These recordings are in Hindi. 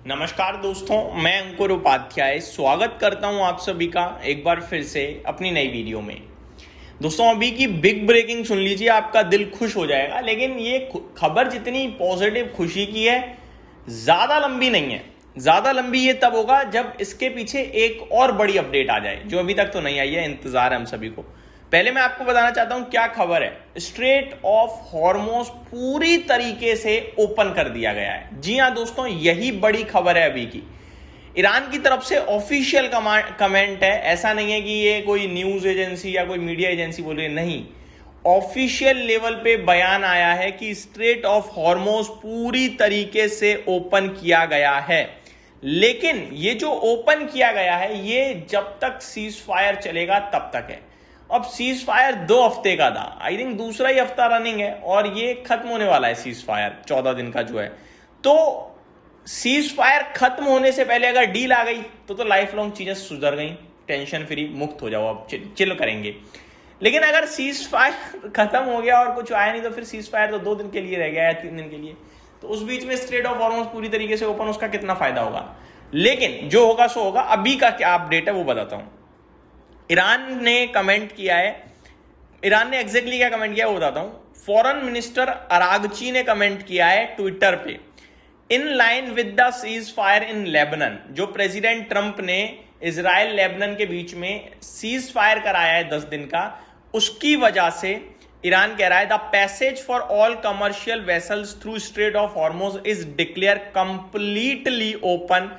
नमस्कार दोस्तों, मैं अंकुर उपाध्याय स्वागत करता हूं आप सभी का एक बार फिर से अपनी नई वीडियो में। दोस्तों, अभी की बिग ब्रेकिंग सुन लीजिए, आपका दिल खुश हो जाएगा। लेकिन ये खबर जितनी पॉजिटिव खुशी की है, ज़्यादा लंबी नहीं है। ज़्यादा लंबी ये तब होगा जब इसके पीछे एक और बड़ी अपडेट आ जाए, जो अभी तक तो नहीं आई है। इंतज़ार है हम सभी को। पहले मैं आपको बताना चाहता हूं क्या खबर है। स्ट्रेट ऑफ हॉर्मुज़ पूरी तरीके से ओपन कर दिया गया है। जी हां दोस्तों, यही बड़ी खबर है अभी की। ईरान की तरफ से ऑफिशियल कमेंट है, ऐसा नहीं है कि ये कोई न्यूज एजेंसी या कोई मीडिया एजेंसी बोल रही है, नहीं। ऑफिशियल लेवल पे बयान आया है कि स्ट्रेट ऑफ हॉर्मुज़ पूरी तरीके से ओपन किया गया है। लेकिन ये जो ओपन किया गया है, ये जब तक सीज फायर चलेगा तब तक है। अब सीज फायर 2 हफ्ते का था, आई थिंक दूसरा ही हफ्ता रनिंग है और ये खत्म होने वाला है। सीज फायर 14 दिन का जो है, तो सीज फायर खत्म होने से पहले अगर डील आ गई तो लाइफ लॉन्ग चीजें सुधर गई, टेंशन फ्री, मुक्त हो जाओ, अब चिल करेंगे। लेकिन अगर सीज फायर खत्म हो गया और कुछ आया नहीं, तो फिर सीज फायर तो 2 दिन के लिए रह गया है, 3 दिन के लिए। तो उस बीच में स्ट्रेट ऑफ हॉर्मुज़ पूरी तरीके से ओपन, उसका कितना फायदा होगा। लेकिन जो होगा सो होगा। अभी का क्या अपडेट है वो बताता हूं। ईरान ने कमेंट किया है, ईरान ने एग्जैक्टली क्या कमेंट किया है वो बताता हूं। फॉरेन मिनिस्टर अरागची ने कमेंट किया है ट्विटर पे, in line with the cease fire in Lebanon. जो प्रेसिडेंट ट्रंप ने इजराइल लेबनन के बीच में सीज फायर कराया है 10 दिन का, उसकी वजह से ईरान कह रहा है the passage for all commercial vessels through straight of Hormuz is declare completely open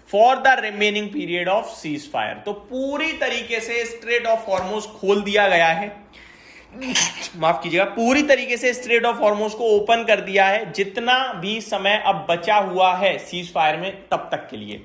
for the remaining period of cease fire. तो पूरी तरीके से स्ट्रेट ऑफ हॉर्मुज़ खोल दिया गया है, माफ कीजिएगा, पूरी तरीके से स्ट्रेट ऑफ हॉर्मुज़ को ओपन कर दिया है, जितना भी समय अब बचा हुआ है सीज फायर में तब तक के लिए।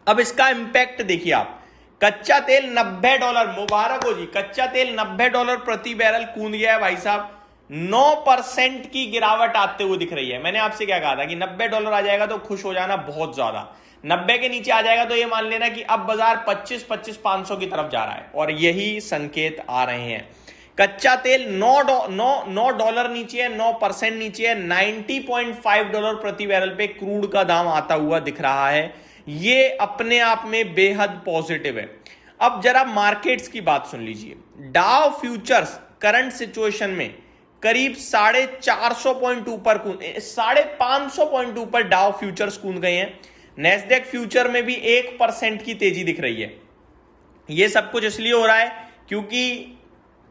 अब इसका इंपैक्ट देखिए आप। कच्चा तेल $90, मुबारक हो जी, कच्चा तेल $90 प्रति बैरल कूद गया है भाई साहब। 9% की गिरावट आते हुए दिख रही है। मैंने आपसे क्या कहा था कि $90 आ जाएगा तो खुश हो जाना बहुत ज्यादा। 90 के नीचे आ जाएगा तो ये मान लेना कि अब बाजार 25-500 की तरफ जा रहा है, और यही संकेत आ रहे हैं। कच्चा तेल $9 नीचे है, 9% नीचे है, $90.5 प्रति बैरल पे क्रूड का दाम आता हुआ दिख रहा है। ये अपने आप में बेहद पॉजिटिव है। अब जरा मार्केट्स की बात सुन लीजिए। डाउ फ्यूचर्स करंट सिचुएशन में करीब 450 पॉइंट ऊपर 550 पॉइंट ऊपर डाउ फ्यूचर्स कूद गए हैं। नेस्डेक फ्यूचर में भी 1% की तेजी दिख रही है। यह सब कुछ इसलिए हो रहा है क्योंकि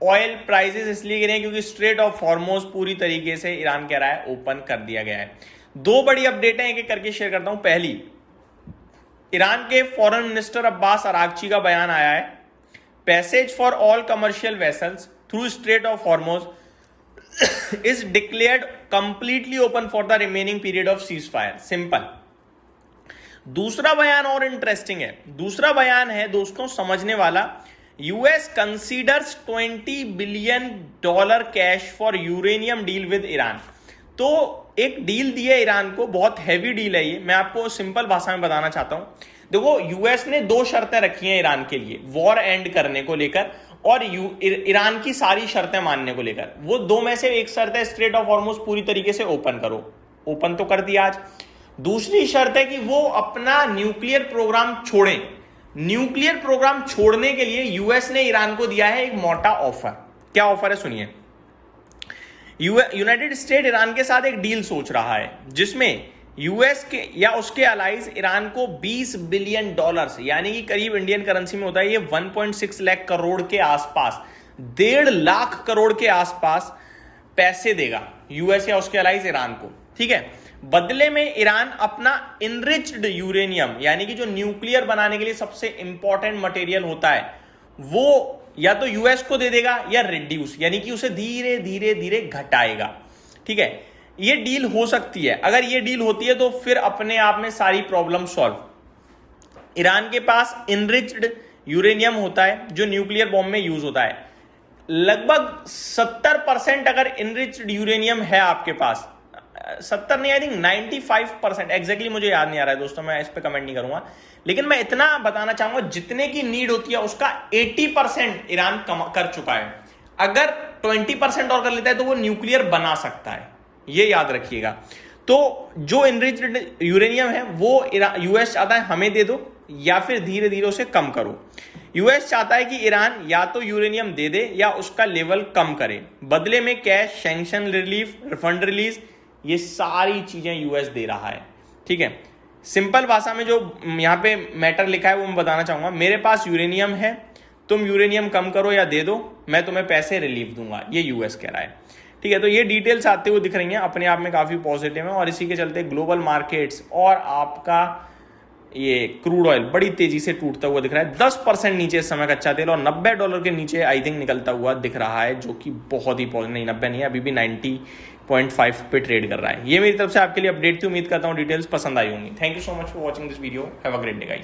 ऑयल प्राइसेस इसलिए गिरे हैं क्योंकि स्ट्रेट ऑफ हॉर्मुज़ पूरी तरीके से ईरान कह रहा है ओपन कर दिया गया है। 2 बड़ी अपडेटें एक एक करके शेयर करता हूं। पहली, ईरान के फॉरेन मिनिस्टर अब्बास अरागची का बयान आया है, passage for all commercial vessels through straight of Hormuz is declared completely open for the remaining period of cease fire. Simple. दूसरा बयान और इंटरेस्टिंग है। दूसरा बयान है दोस्तों समझने वाला। US considers $20 billion cash for uranium deal with Iran. तो एक डील दी है ईरान को, बहुत हैवी डील है ये। मैं आपको सिंपल भाषा में बताना चाहता हूं। देखो, यूएस ने 2 शर्तें रखी हैं ईरान के लिए, वॉर एंड करने को लेकर और ईरान की सारी शर्तें मानने को लेकर। वो 2 में से एक शर्त है स्ट्रेट ऑफ हॉर्मुज़ पूरी तरीके से ओपन करो। ओपन तो कर दिया आज। दूसरी शर्त है कि वो अपना न्यूक्लियर प्रोग्राम छोड़ें। न्यूक्लियर प्रोग्राम छोड़ने के लिए यूएस ने ईरान को दिया है एक मोटा ऑफर। क्या ऑफर है सुनिए। यूनाइटेड स्टेट ईरान के साथ एक डील सोच रहा है जिसमें यूएस के या उसके अलाइज ईरान को $20 बिलियन, यानी कि करीब इंडियन करेंसी में होता है ये 1.6 लाख करोड़ के आसपास, 1.5 लाख करोड़ के आसपास पैसे देगा यूएस या उसके अलाइज ईरान को। ठीक है। बदले में ईरान अपना इनरिच्ड यूरेनियम, यानी कि जो न्यूक्लियर बनाने के लिए सबसे इंपॉर्टेंट मटेरियल होता है, वो या तो यूएस को दे देगा या रिड्यूस, यानी कि उसे धीरे धीरे धीरे घटाएगा। ठीक है। ये डील हो सकती है। अगर ये डील होती है तो फिर अपने आप में सारी प्रॉब्लम सॉल्व। ईरान के पास इनरिच्ड यूरेनियम होता है जो न्यूक्लियर बॉम्ब में यूज होता है। लगभग 70% अगर इनरिच्ड यूरेनियम है आपके पास, 70 नहीं, आई थिंक 95%, एग्जैक्टली मुझे याद नहीं आ रहा है दोस्तों, मैं इस पे कमेंट नहीं करूंगा। लेकिन मैं इतना बताना चाहूंगा, जितने की नीड होती है उसका 80% ईरान कर चुका है। अगर 20% और कर लेता है तो वो न्यूक्लियर बना सकता है, ये याद रखिएगा। तो जो इनरिच्ड यूरेनियम है वो यूएस चाहता है हमें दे दो या फिर धीरे धीरे उसे कम करो। यूएस चाहता है कि ईरान या तो यूरेनियम दे दे या उसका लेवल कम करे, बदले में cash, sanction relief, refund release, ये सारी चीजें यूएस दे रहा है। ठीक है, सिंपल भाषा में जो यहाँ पे मैटर लिखा है वो मैं बताना चाहूंगा। मेरे पास यूरेनियम है, तुम यूरेनियम कम करो या दे दो, मैं तुम्हें पैसे रिलीफ दूंगा, ये यूएस कह रहा है। ठीक है, तो ये डिटेल्स आते हुए दिख रही हैं, अपने आप में काफी पॉजिटिव है और इसी के चलते ग्लोबल मार्केट्स और आपका ये क्रूड ऑयल बड़ी तेजी से टूटता हुआ दिख रहा है। 10% नीचे इस समय कच्चा तेल और $90 के नीचे आई थिंक निकलता हुआ दिख रहा है, जो कि बहुत ही नहीं 90 नहीं है, अभी भी 90.5 पे ट्रेड कर रहा है। ये मेरी तरफ से आपके लिए अपडेट थी, उम्मीद करता हूँ डिटेल्स पसंद आई होंगी। Thank you so much for watching this video, have a great day guys.